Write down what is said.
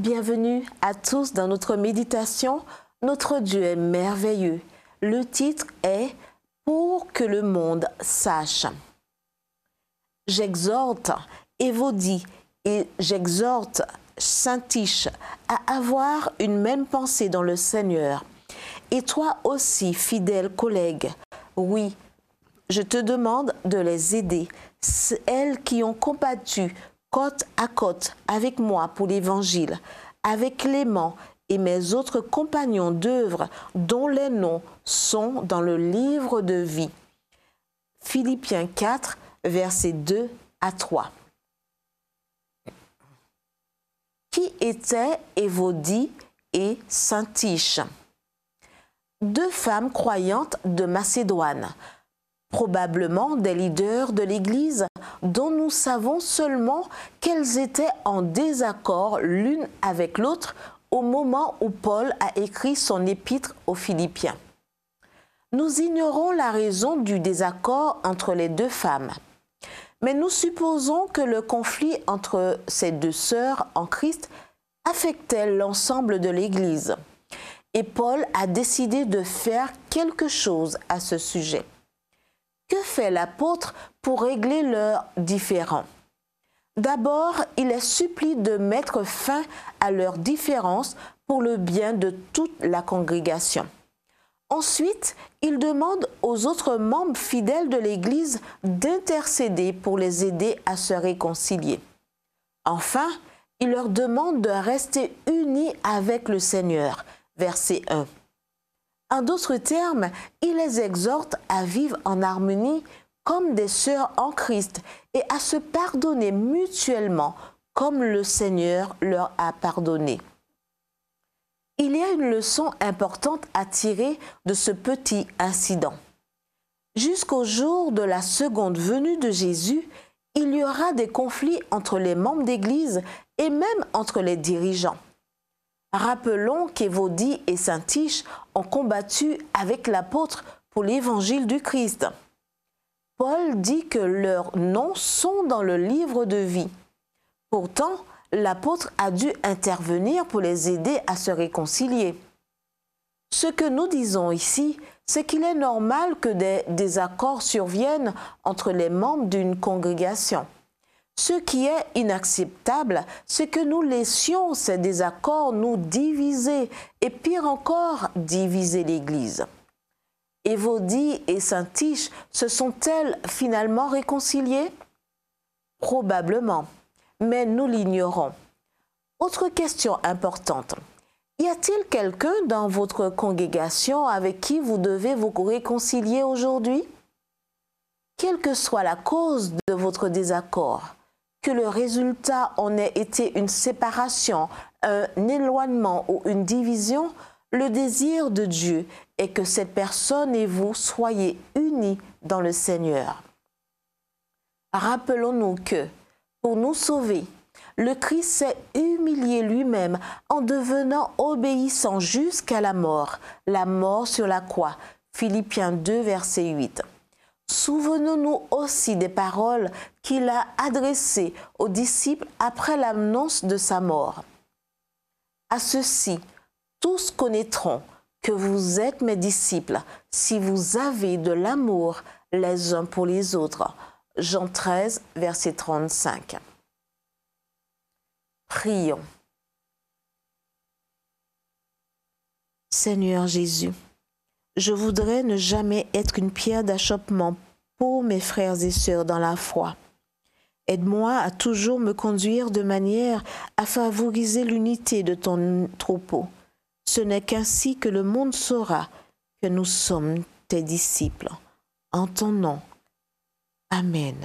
Bienvenue à tous dans notre méditation. Notre Dieu est merveilleux. Le titre est « Pour que le monde sache ». J'exhorte Évodie et j'exhorte Saint-Tiche à avoir une même pensée dans le Seigneur. Et toi aussi, fidèle collègue, oui, je te demande de les aider, elles qui ont combattu côte à côte avec moi pour l'Évangile, avec Clément et mes autres compagnons d'œuvre dont les noms sont dans le livre de vie. Philippiens 4, versets 2 à 3. Qui étaient Évodie et Saint-Tiche? Deux femmes croyantes de Macédoine, probablement des leaders de l'Église dont nous savons seulement qu'elles étaient en désaccord l'une avec l'autre au moment où Paul a écrit son épître aux Philippiens. Nous ignorons la raison du désaccord entre les deux femmes, mais nous supposons que le conflit entre ces deux sœurs en Christ affectait l'ensemble de l'Église. Et Paul a décidé de faire quelque chose à ce sujet. Que fait l'apôtre pour régler leurs différends? D'abord, il les supplie de mettre fin à leurs différences pour le bien de toute la congrégation. Ensuite, il demande aux autres membres fidèles de l'Église d'intercéder pour les aider à se réconcilier. Enfin, il leur demande de rester unis avec le Seigneur. Verset 1. En d'autres termes, il les exhorte à vivre en harmonie comme des sœurs en Christ et à se pardonner mutuellement comme le Seigneur leur a pardonné. Il y a une leçon importante à tirer de ce petit incident. Jusqu'au jour de la seconde venue de Jésus, il y aura des conflits entre les membres d'Église et même entre les dirigeants. Rappelons qu'Évodie et Saint-Tiche ont combattu avec l'apôtre pour l'évangile du Christ. Paul dit que leurs noms sont dans le livre de vie. Pourtant, l'apôtre a dû intervenir pour les aider à se réconcilier. Ce que nous disons ici, c'est qu'il est normal que des désaccords surviennent entre les membres d'une congrégation. Ce qui est inacceptable, c'est que nous laissions ces désaccords nous diviser et pire encore, diviser l'Église. Évodie et Saint-Tiche se sont-elles finalement réconciliées? Probablement, mais nous l'ignorons. Autre question importante. Y a-t-il quelqu'un dans votre congrégation avec qui vous devez vous réconcilier aujourd'hui? Quelle que soit la cause de votre désaccord, que le résultat en ait été une séparation, un éloignement ou une division, le désir de Dieu est que cette personne et vous soyez unis dans le Seigneur. Rappelons-nous que, pour nous sauver, le Christ s'est humilié lui-même en devenant obéissant jusqu'à la mort sur la croix. Philippiens 2, verset 8. Souvenons-nous aussi des paroles qu'il a adressées aux disciples après l'annonce de sa mort. À ceux-ci, tous connaîtront que vous êtes mes disciples si vous avez de l'amour les uns pour les autres. Jean 13, verset 35. Prions. Seigneur Jésus, je voudrais ne jamais être une pierre d'achoppement pour mes frères et sœurs dans la foi. Aide-moi à toujours me conduire de manière à favoriser l'unité de ton troupeau. Ce n'est qu'ainsi que le monde saura que nous sommes tes disciples. En ton nom. Amen.